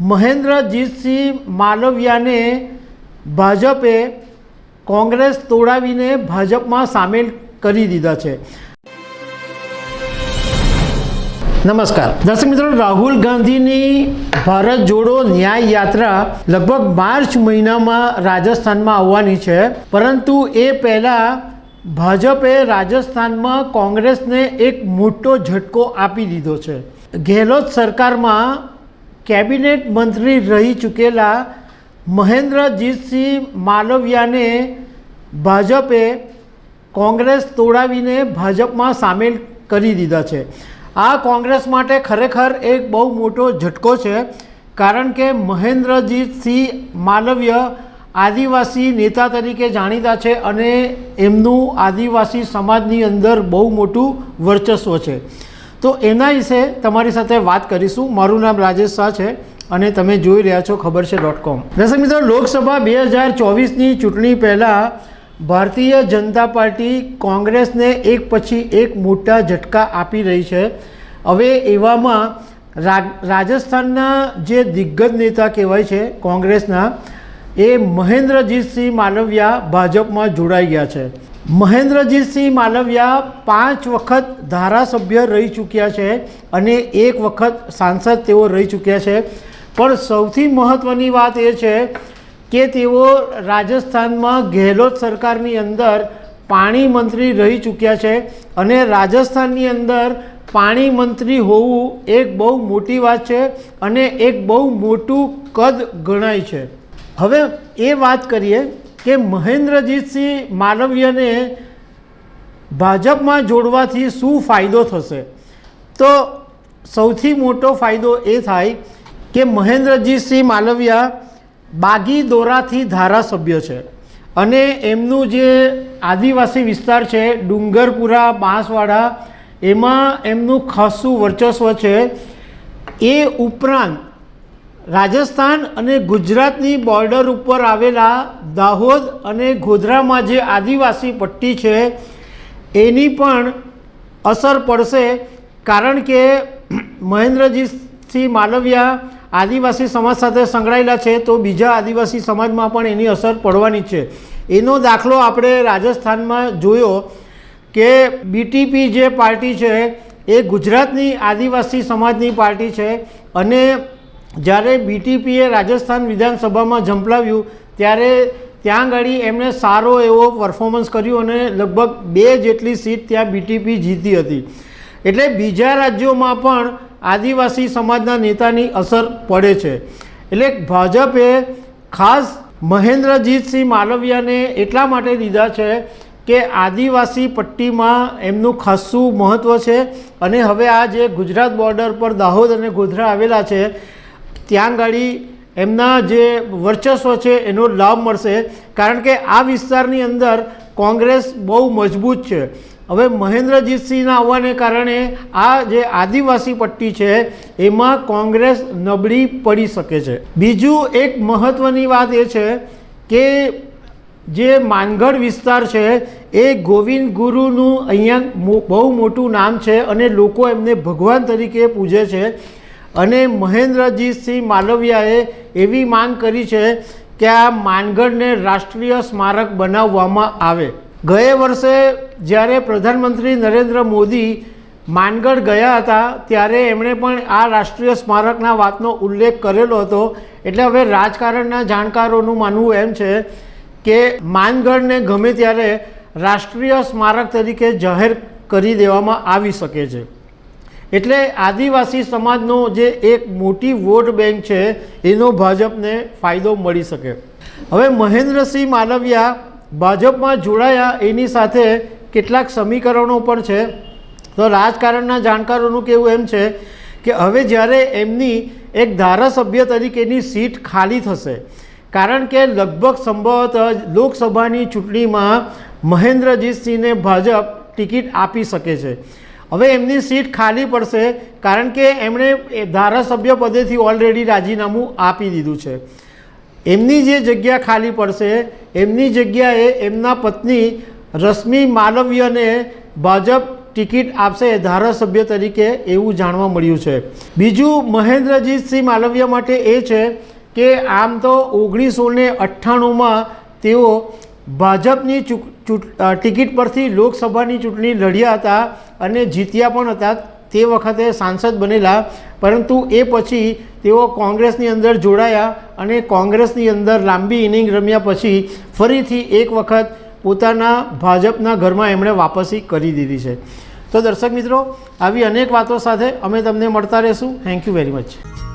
મહેન્દ્રજીતસિંહ માલવિયાને ભાજપે કોંગ્રેસ તોડાવીને ભાજપમાં સામેલ કરી દીધા છે। નમસ્કાર દર્શક મિત્રો, રાહુલ ગાંધીની ભારત જોડો ન્યાય યાત્રા લગભગ માર્ચ મહિનામાં રાજસ્થાનમાં આવવાની છે, પરંતુ એ પહેલાં ભાજપે રાજસ્થાનમાં કોંગ્રેસને એક મોટો ઝટકો આપી દીધો છે। ગેહલોત સરકારમાં કેબિનેટ મંત્રી રહી ચૂકેલા મહેન્દ્રજીતસિંહ માલવિયાને ભાજપે કોંગ્રેસ તોડાવીને ભાજપમાં સામેલ કરી દીધા છે। આ કોંગ્રેસ માટે ખરેખર એક બહુ મોટો ઝટકો છે, કારણ કે મહેન્દ્રજીતસિંહ માલવિયા આદિવાસી નેતા તરીકે જાણીતા છે અને એમનું આદિવાસી સમાજની અંદર બહુ મોટું વર્ચસ્વ છે। તો એના વિશે તમારી સાથે વાત કરીશું। મારું નામ રાજેશ શાહ છે અને તમે જોઈ રહ્યા છો ખબરછે.com। દર્શક મિત્રો, લોકસભા 2024ની ચૂંટણી પહેલાં ભારતીય જનતા પાર્ટી કોંગ્રેસને એક પછી એક મોટા ઝટકા આપી રહી છે। હવે એવામાં રાજસ્થાનના જે દિગ્ગજ નેતા કહેવાય છે કોંગ્રેસના, એ મહેન્દ્રજીતસિંહ માલવિયા ભાજપમાં જોડાઈ ગયા છે। મહેન્દ્રજીતસિંહ માલવિયા 5 વખત ધારાસભ્ય રહી ચૂક્યા છે અને 1 વખત સાંસદ તેઓ રહી ચૂક્યા છે। પણ સૌથી મહત્ત્વની વાત એ છે કે તેઓ રાજસ્થાનમાં ગેહલોત સરકારની અંદર પાણી મંત્રી રહી ચૂક્યા છે અને રાજસ્થાનની અંદર પાણી મંત્રી હોવું એક બહુ મોટી વાત છે અને એક બહુ મોટું કદ ગણાય છે। હવે એ વાત કરીએ કે મહેન્દ્રજીતસિંહ માલવિયાને ભાજપમાં જોડવાથી શું ફાયદો થશે। તો સૌથી મોટો ફાયદો એ થાય કે મહેન્દ્રજીતસિંહ માલવિયા બાગીદોરાથી ધારાસભ્ય છે અને એમનું જે આદિવાસી વિસ્તાર છે ડુંગરપુરા બાંસવાડા, એમાં એમનું ખાસું વર્ચસ્વ છે। એ ઉપરાંત રાજસ્થાન અને ગુજરાતની બોર્ડર ઉપર આવેલા દાહોદ અને ગોધરામાં જે આદિવાસી પટ્ટી છે એની પણ અસર પડશે, કારણ કે મહેન્દ્રજીતસિંહ માલવિયા આદિવાસી સમાજ સાથે સંકળાયેલા છે, તો બીજા આદિવાસી સમાજમાં પણ એની અસર પડવાની છે। એનો દાખલો આપણે રાજસ્થાનમાં જોયો કે બીટીપી જે પાર્ટી છે એ ગુજરાતની આદિવાસી સમાજની પાર્ટી છે અને જ્યારે બીટીપીએ રાજસ્થાન વિધાનસભામાં ઝંપલાવ્યું ત્યારે ત્યાં આગળ એમણે સારો એવો પરફોર્મન્સ કર્યું અને લગભગ 2 જેટલી સીટ ત્યાં બીટીપી જીતી હતી। એટલે બીજા રાજ્યોમાં પણ આદિવાસી સમાજના નેતાની અસર પડે છે। એટલે ભાજપે ખાસ મહેન્દ્રજીતસિંહ માલવિયાને એટલા માટે લીધા છે કે આદિવાસી પટ્ટીમાં એમનું ખાસું મહત્ત્વ છે અને હવે આ જે ગુજરાત બોર્ડર પર દાહોદ અને ગોધરા આવેલા છે ત્યાં ગાડી એમના જે વર્ચસ્વ છે એનો લાભ મળશે, કારણ કે આ વિસ્તારની અંદર કોંગ્રેસ બહુ મજબૂત છે। હવે મહેન્દ્રજીતસિંહના આવવાને કારણે આ જે આદિવાસી પટ્ટી છે એમાં કોંગ્રેસ નબળી પડી શકે છે। બીજું એક મહત્ત્વની વાત એ છે કે જે માનગઢ વિસ્તાર છે એ ગોવિંદ ગુરુનું અહીંયા બહુ મોટું નામ છે અને લોકો એમને ભગવાન તરીકે પૂજે છે અને મહેન્દ્રજીતસિંહ માલવિયાએ એવી માંગ કરી છે કે આ માનગઢને રાષ્ટ્રીય સ્મારક બનાવવામાં આવે। ગયે વર્ષે જ્યારે પ્રધાનમંત્રી નરેન્દ્ર મોદી માનગઢ ગયા હતા ત્યારે એમણે પણ આ રાષ્ટ્રીય સ્મારકના વાતનો ઉલ્લેખ કરેલો હતો। એટલે હવે રાજકારણના જાણકારોનું માનવું એમ છે કે માનગઢને ગમે ત્યારે રાષ્ટ્રીય સ્મારક તરીકે જાહેર કરી દેવામાં આવી શકે છે। એટલે આદિવાસી સમાજનો જે એક મોટી વોટ બેંક છે એનો ભાજપને ફાયદો મળી શકે। હવે મહેન્દ્રસિંહ માલવિયા ભાજપમાં જોડાયા એની સાથે કેટલાક સમીકરણો પણ છે। તો રાજકારણના જાણકારોનું કહેવું એમ છે કે હવે જ્યારે એમની એક ધારાસભ્ય તરીકેની સીટ ખાલી થશે, કારણ કે લગભગ સંભવત લોકસભાની ચૂંટણીમાં મહેન્દ્રજીતસિંહને ભાજપ ટિકિટ આપી શકે છે। હવે એમની સીટ ખાલી પડશે કારણ કે એમણે ધારાસભ્ય પદેથી ઓલરેડી રાજીનામું આપી દીધું છે। એમની જે જગ્યા ખાલી પડશે એમની જગ્યાએ એમના પત્ની રશ્મિ માલવિયાને ભાજપ ટિકિટ આપશે ધારાસભ્ય તરીકે એવું જાણવા મળ્યું છે. બીજું મહેન્દ્રજીતસિંહ માલવિયા માટે એ છે કે આમ તો 1998માં તેઓ ભાજપની ટિકિટ પરથી લોકસભાની ચૂંટણી લડ્યા હતા અને જીત્યા પણ હતા. તે વખતે સાંસદ બનેલા, પરંતુ એ પછી તેઓ કોંગ્રેસની અંદર જોડાયા અને કોંગ્રેસની અંદર લાંબી ઇનિંગ રમ્યા પછી ફરીથી એક વખત પોતાના ભાજપના ઘરમાં એમણે વાપસી કરી દીધી છે. તો દર્શક મિત્રો, આવી અનેક વાતો સાથે અમે તમને મળતા રહીશું. Thank you very much.